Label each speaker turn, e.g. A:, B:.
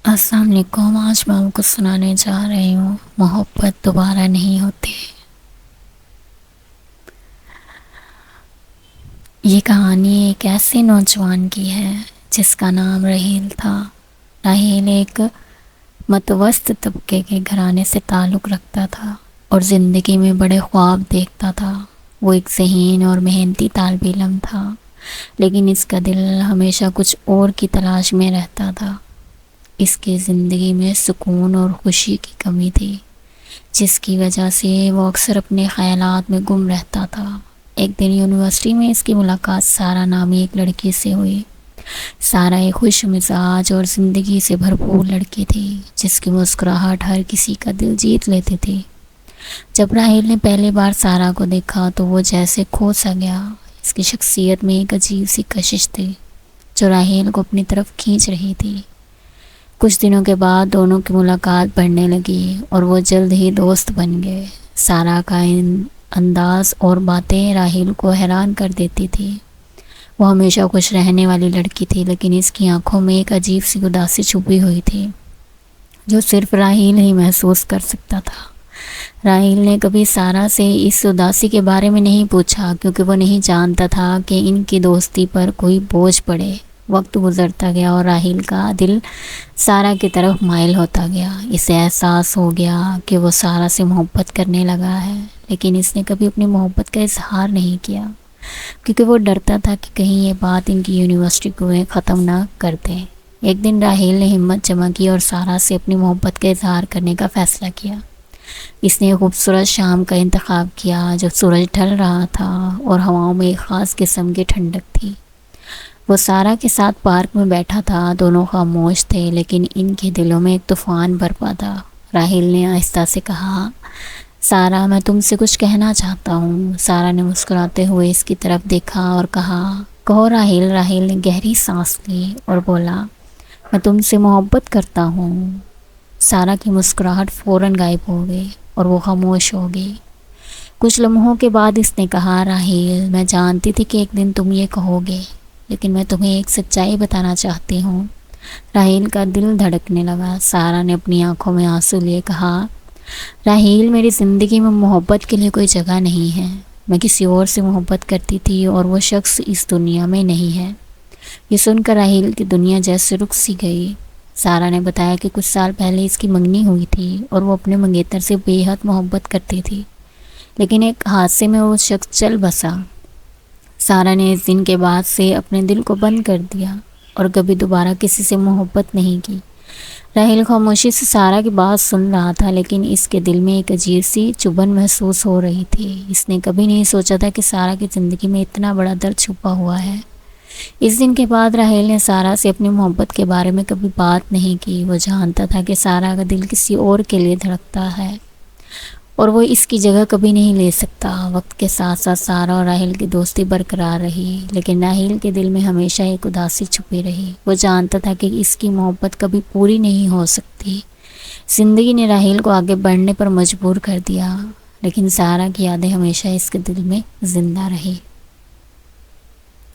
A: السلام علیکم۔ آج میں آپ کو سنانے جا رہی ہوں محبت دوبارہ نہیں ہوتی۔ یہ کہانی ایک ایسے نوجوان کی ہے جس کا نام راحیل تھا۔ راحیل ایک متوسط طبقے کے گھرانے سے تعلق رکھتا تھا اور زندگی میں بڑے خواب دیکھتا تھا۔ وہ ایک ذہین اور محنتی طالب علم تھا، لیکن اس کا دل ہمیشہ کچھ اور کی تلاش میں رہتا تھا۔ اس کی زندگی میں سکون اور خوشی کی کمی تھی، جس کی وجہ سے وہ اکثر اپنے خیالات میں گم رہتا تھا۔ ایک دن یونیورسٹی میں اس کی ملاقات سارہ نامی ایک لڑکی سے ہوئی۔ سارہ ایک خوش مزاج اور زندگی سے بھرپور لڑکی تھی، جس کی مسکراہٹ ہر کسی کا دل جیت لیتی تھی۔ جب راحیل نے پہلی بار سارہ کو دیکھا تو وہ جیسے کھو سا گیا۔ اس کی شخصیت میں ایک عجیب سی کشش تھی جو راحیل کو اپنی طرف کھینچ رہی تھی۔ کچھ دنوں کے بعد دونوں کی ملاقات بڑھنے لگی اور وہ جلد ہی دوست بن گئے۔ سارہ کا انداز اور باتیں راحیل کو حیران کر دیتی تھی۔ وہ ہمیشہ خوش رہنے والی لڑکی تھی، لیکن اس کی آنکھوں میں ایک عجیب سی اداسی چھپی ہوئی تھی جو صرف راحیل ہی محسوس کر سکتا تھا۔ راحیل نے کبھی سارہ سے اس اداسی کے بارے میں نہیں پوچھا، کیونکہ وہ نہیں جانتا تھا کہ ان کی دوستی پر کوئی بوجھ پڑے۔ وقت گزرتا گیا اور راحیل کا دل سارہ کی طرف مائل ہوتا گیا۔ اسے احساس ہو گیا کہ وہ سارہ سے محبت کرنے لگا ہے، لیکن اس نے کبھی اپنی محبت کا اظہار نہیں کیا، کیونکہ وہ ڈرتا تھا کہ کہیں یہ بات ان کی یونیورسٹی کو ختم نہ کر دیں۔ ایک دن راحیل نے ہمت جمع کی اور سارہ سے اپنی محبت کا اظہار کرنے کا فیصلہ کیا۔ اس نے خوبصورت شام کا انتخاب کیا جب سورج ڈھل رہا تھا اور ہواؤں میں ایک خاص قسم کی ٹھنڈک تھی۔ وہ سارہ کے ساتھ پارک میں بیٹھا تھا۔ دونوں خاموش تھے، لیکن ان کے دلوں میں ایک طوفان برپا تھا۔ راحیل نے آہستہ سے کہا، سارہ، میں تم سے کچھ کہنا چاہتا ہوں۔ سارہ نے مسکراتے ہوئے اس کی طرف دیکھا اور کہا، کہو راحیل۔ راحیل نے گہری سانس لی اور بولا، میں تم سے محبت کرتا ہوں۔ سارہ کی مسکراہٹ فوراً غائب ہو گئی اور وہ خاموش ہو گئی۔ کچھ لمحوں کے بعد اس نے کہا، راحیل، میں جانتی تھی کہ ایک دن تم یہ کہو گے، لیکن میں تمہیں ایک سچائی بتانا چاہتی ہوں۔ راحیل کا دل دھڑکنے لگا۔ سارہ نے اپنی آنکھوں میں آنسو لیے کہا، راحیل، میری زندگی میں محبت کے لیے کوئی جگہ نہیں ہے۔ میں کسی اور سے محبت کرتی تھی اور وہ شخص اس دنیا میں نہیں ہے۔ یہ سن کر راحیل کی دنیا جیسے رک سی گئی۔ سارہ نے بتایا کہ کچھ سال پہلے اس کی منگنی ہوئی تھی اور وہ اپنے منگیتر سے بے حد محبت کرتی تھی، لیکن ایک حادثے میں وہ شخص چل بسا۔ سارہ نے اس دن کے بعد سے اپنے دل کو بند کر دیا اور کبھی دوبارہ کسی سے محبت نہیں کی۔ راحیل خاموشی سے سارہ کی بات سن رہا تھا، لیکن اس کے دل میں ایک عجیب سی چبھن محسوس ہو رہی تھی۔ اس نے کبھی نہیں سوچا تھا کہ سارہ کی زندگی میں اتنا بڑا درد چھپا ہوا ہے۔ اس دن کے بعد راحیل نے سارہ سے اپنی محبت کے بارے میں کبھی بات نہیں کی۔ وہ جانتا تھا کہ سارہ کا دل کسی اور کے لیے دھڑکتا ہے اور وہ اس کی جگہ کبھی نہیں لے سکتا۔ وقت کے ساتھ ساتھ سارہ اور راحیل کی دوستی برقرار رہی، لیکن راحیل کے دل میں ہمیشہ ایک اداسی چھپی رہی۔ وہ جانتا تھا کہ اس کی محبت کبھی پوری نہیں ہو سکتی۔ زندگی نے راحیل کو آگے بڑھنے پر مجبور کر دیا، لیکن سارہ کی یادیں ہمیشہ اس کے دل میں زندہ رہی۔